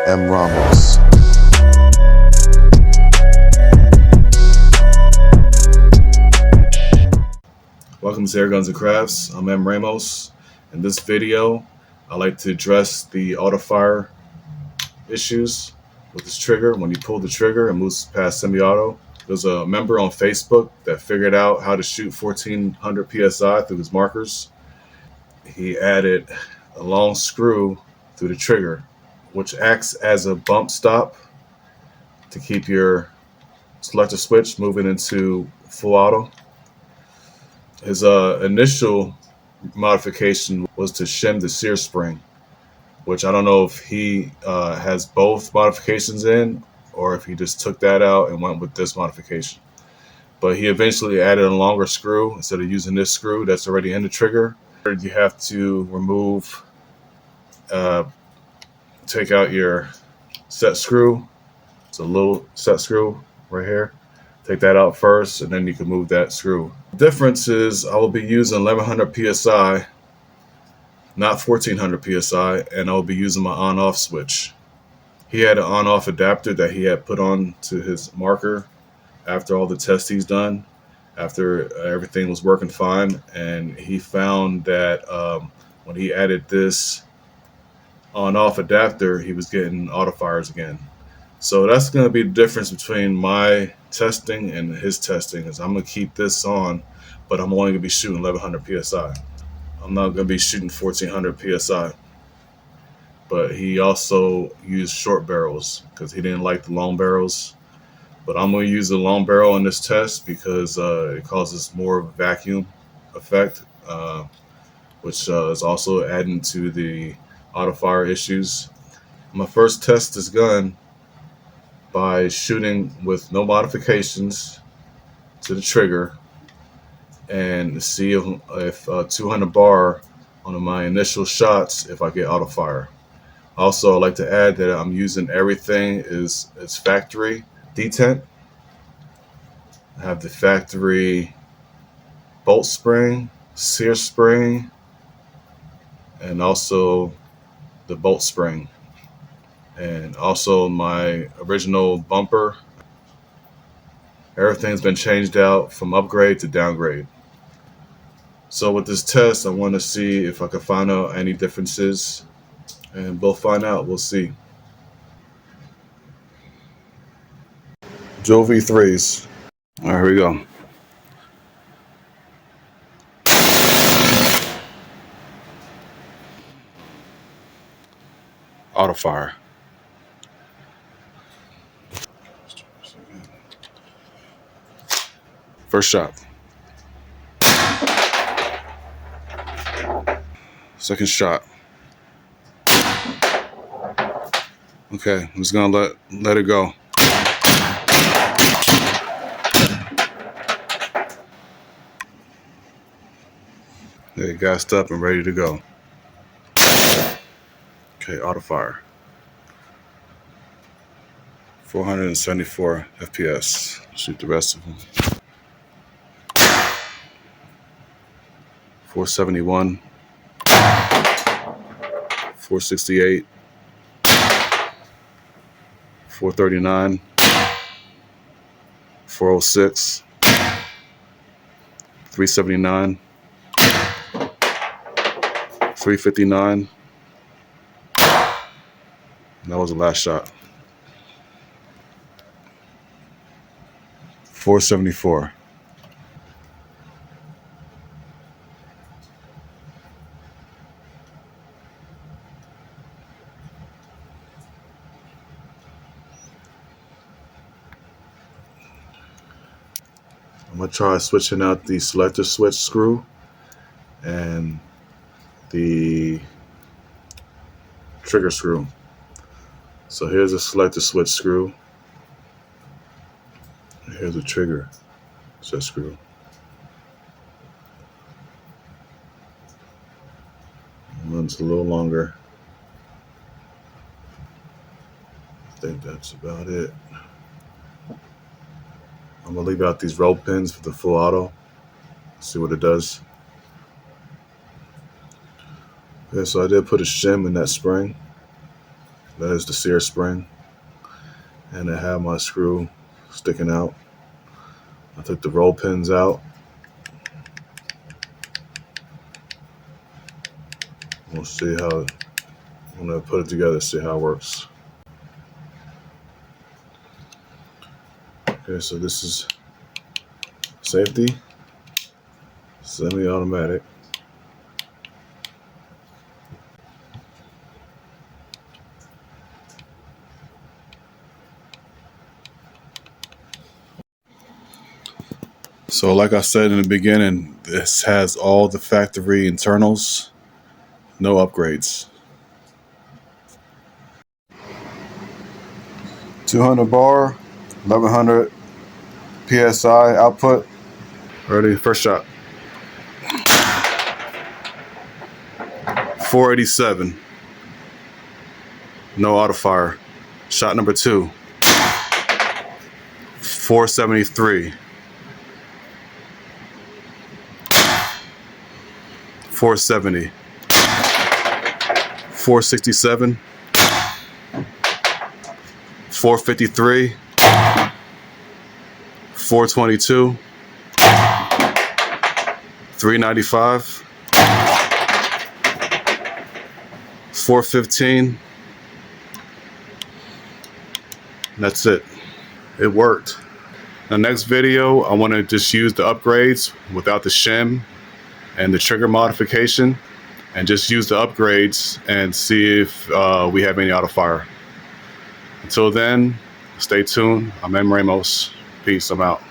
mramos. Welcome to Airguns and Crafts. I'm mramos. In this video, I like to address the auto fire issues with this trigger. When you pull the trigger, it moves past semi-auto. There's a member on Facebook that figured out how to shoot 1400 PSI through his markers. He added a long screw through the trigger, which acts as a bump stop to keep your selector switch moving into full auto. His initial modification was to shim the sear spring, which I don't know if he has both modifications in or if he just took that out and went with this modification. But he eventually added a longer screw instead of using this screw that's already in the trigger. You have to remove, take out your set screw. It's a little set screw right here. Take that out first, and then you can move that screw. The difference is I will be using 1100 PSI, not 1400 PSI, and I will be using my on-off switch. He had an on-off adapter that he had put on to his marker after all the tests he's done, after everything was working fine, and he found that when he added this on-off adapter, he was getting auto fires again. So that's going to be the difference between my testing and his testing. Is I'm going to keep this on, but I'm only going to be shooting 1100 PSI. I'm not going to be shooting 1400 PSI. But he also used short barrels because he didn't like the long barrels. But I'm going to use the long barrel in this test because it causes more vacuum effect, which is also adding to the auto fire issues. My first test this gun by shooting with no modifications to the trigger and see if 200 bar on my initial shots if I get auto fire. Also, I'd like to add that I'm using everything is factory detent. I have the factory bolt spring, sear spring, and also the bolt spring. And also my original bumper. Everything's been changed out from upgrade to downgrade. So with this test, I want to see if I can find out any differences, and we'll find out. We'll see. Joe V3s. All right, here we go. Auto fire. First shot. Second shot. Okay, I'm just gonna let it go. Okay, gassed up and ready to go. Okay, auto fire. 474 FPS. Shoot the rest of them. 471. 468. 439. 406. 379. 359. And that was the last shot. 474. I'm going to try switching out the selector switch screw and the trigger screw. So here's a selector switch screw. Here's a trigger set screw. One's a little longer. I think that's about it. I'm gonna leave out these roll pins for the full auto. See what it does. Okay, so I did put a shim in that spring. That is the sear spring. And I have my screw sticking out. I took the roll pins out. We'll see how, I'm gonna put it together, see how it works. Okay, so this is safety, semi-automatic. So like I said in the beginning, this has all the factory internals, no upgrades. 200 bar, 1100 PSI output. Ready, first shot. 487. No auto fire. Shot number 2. 473. 470. 467. 453. 422. 395. 415. That's it. It worked. The next video, I want to just use the upgrades without the shim and the trigger modification, and just use the upgrades and see if we have any auto fire. Until then, stay tuned. I'm mramos. Peace. I'm out.